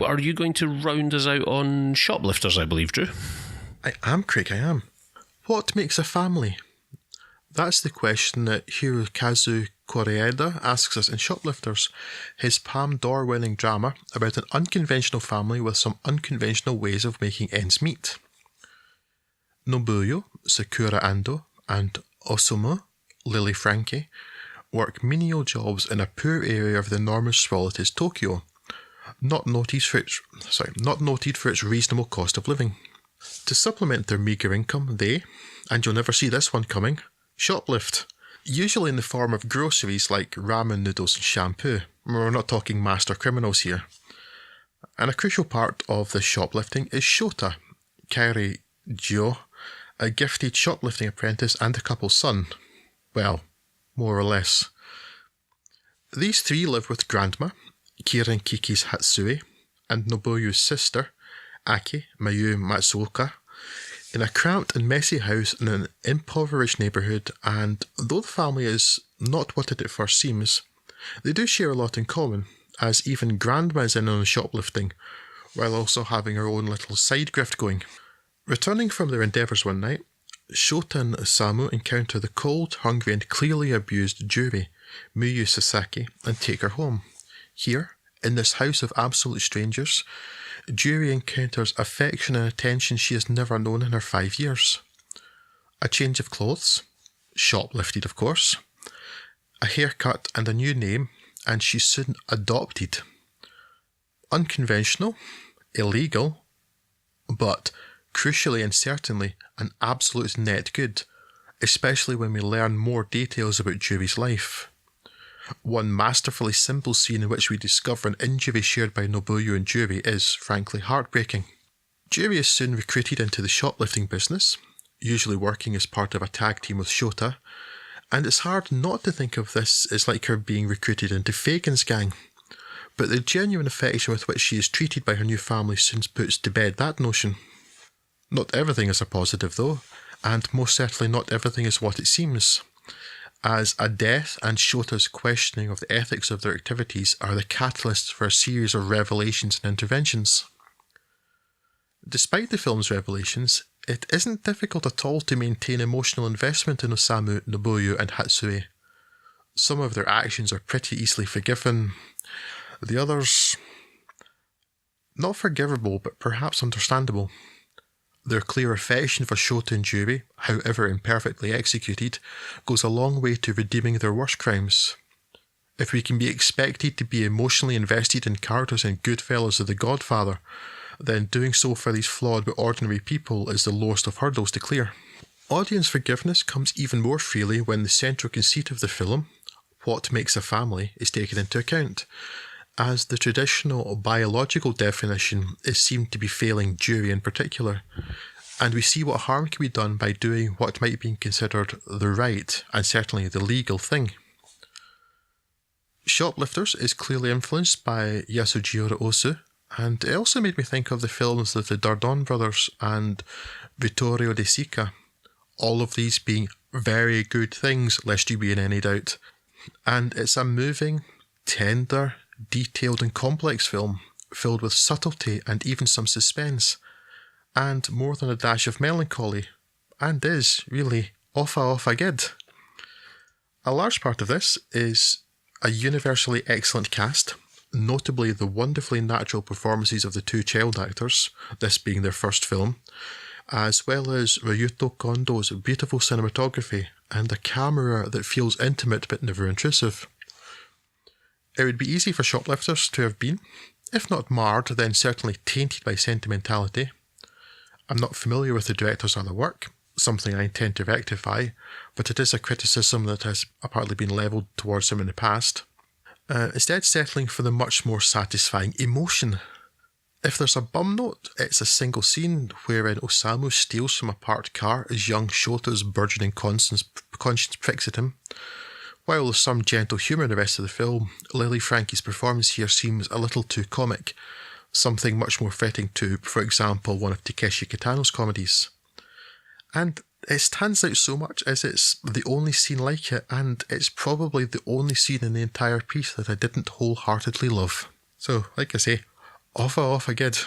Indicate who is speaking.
Speaker 1: are you going to round us out on Shoplifters, I believe, Drew?
Speaker 2: I am, Craig, I am. What makes a family? That's the question that Hirokazu Koreeda asks us in Shoplifters, his Palme d'Or winning drama about an unconventional family with some unconventional ways of making ends meet. Nobuyo, Sakura Ando, and Osamu, Lily Frankie, work menial jobs in a poor area of the enormous sprawl that is Tokyo, not noted for its reasonable cost of living. To supplement their meagre income, they, and you'll never see this one coming, shoplift, usually in the form of groceries like ramen noodles and shampoo. We're not talking master criminals here. And a crucial part of this shoplifting is Shota, Kairi Gyo, a gifted shoplifting apprentice and the couple's son. Well, more or less. These three live with Grandma, Kirin Kiki's Hatsue, and Nobuyu's sister, Aki Mayu Matsuoka, in a cramped and messy house in an impoverished neighbourhood, and though the family is not what it at first seems, they do share a lot in common, as even Grandma is in on the shoplifting, while also having her own little side grift going. Returning from their endeavours one night, Shota and Samu encounter the cold, hungry and clearly abused Juri, Miyu Sasaki, and take her home. Here, in this house of absolute strangers, Juri encounters affection and attention she has never known in her 5 years. A change of clothes, shoplifted of course, a haircut and a new name, and she's soon adopted. Unconventional, illegal, but crucially and certainly an absolute net good, especially when we learn more details about Juri's life. One masterfully simple scene in which we discover an injury shared by Nobuyo and Juri is, frankly, heartbreaking. Juri is soon recruited into the shoplifting business, usually working as part of a tag team with Shota, and it's hard not to think of this as like her being recruited into Fagin's gang. But the genuine affection with which she is treated by her new family soon puts to bed that notion. Not everything is a positive though, and most certainly not everything is what it seems, as a death and Shota's questioning of the ethics of their activities are the catalysts for a series of revelations and interventions. Despite the film's revelations, it isn't difficult at all to maintain emotional investment in Osamu, Nobuyo and Hatsue. Some of their actions are pretty easily forgiven, the others not forgivable but perhaps understandable. Their clear affection for Shota and Juri, however imperfectly executed, goes a long way to redeeming their worst crimes. If we can be expected to be emotionally invested in characters in Goodfellas or The Godfather, then doing so for these flawed but ordinary people is the lowest of hurdles to clear. Audience forgiveness comes even more freely when the central conceit of the film, what makes a family, is taken into account, as the traditional biological definition is seen to be failing Juri in particular, and we see what harm can be done by doing what might be considered the right, and certainly the legal thing. Shoplifters is clearly influenced by Yasujiro Ozu, and it also made me think of the films of the Dardon brothers and Vittorio De Sica, all of these being very good things, lest you be in any doubt. And it's a moving, tender, detailed and complex film, filled with subtlety and even some suspense, and more than a dash of melancholy, and is, really, offa gid. A large part of this is a universally excellent cast, notably the wonderfully natural performances of the two child actors, this being their first film, as well as Ryuto Kondo's beautiful cinematography and a camera that feels intimate but never intrusive. It would be easy for Shoplifters to have been, if not marred, then certainly tainted by sentimentality. I'm not familiar with the director's other work, something I intend to rectify, but it is a criticism that has apparently been levelled towards him in the past. Instead settling for the much more satisfying emotion. If there's a bum note, it's a single scene wherein Osamu steals from a parked car as young Shota's burgeoning conscience pricks at him. While there's some gentle humour in the rest of the film, Lily Frankie's performance here seems a little too comic, something much more fitting to, for example, one of Takeshi Kitano's comedies. And it stands out so much as it's the only scene like it, and it's probably the only scene in the entire piece that I didn't wholeheartedly love. So, like I say, Off a good.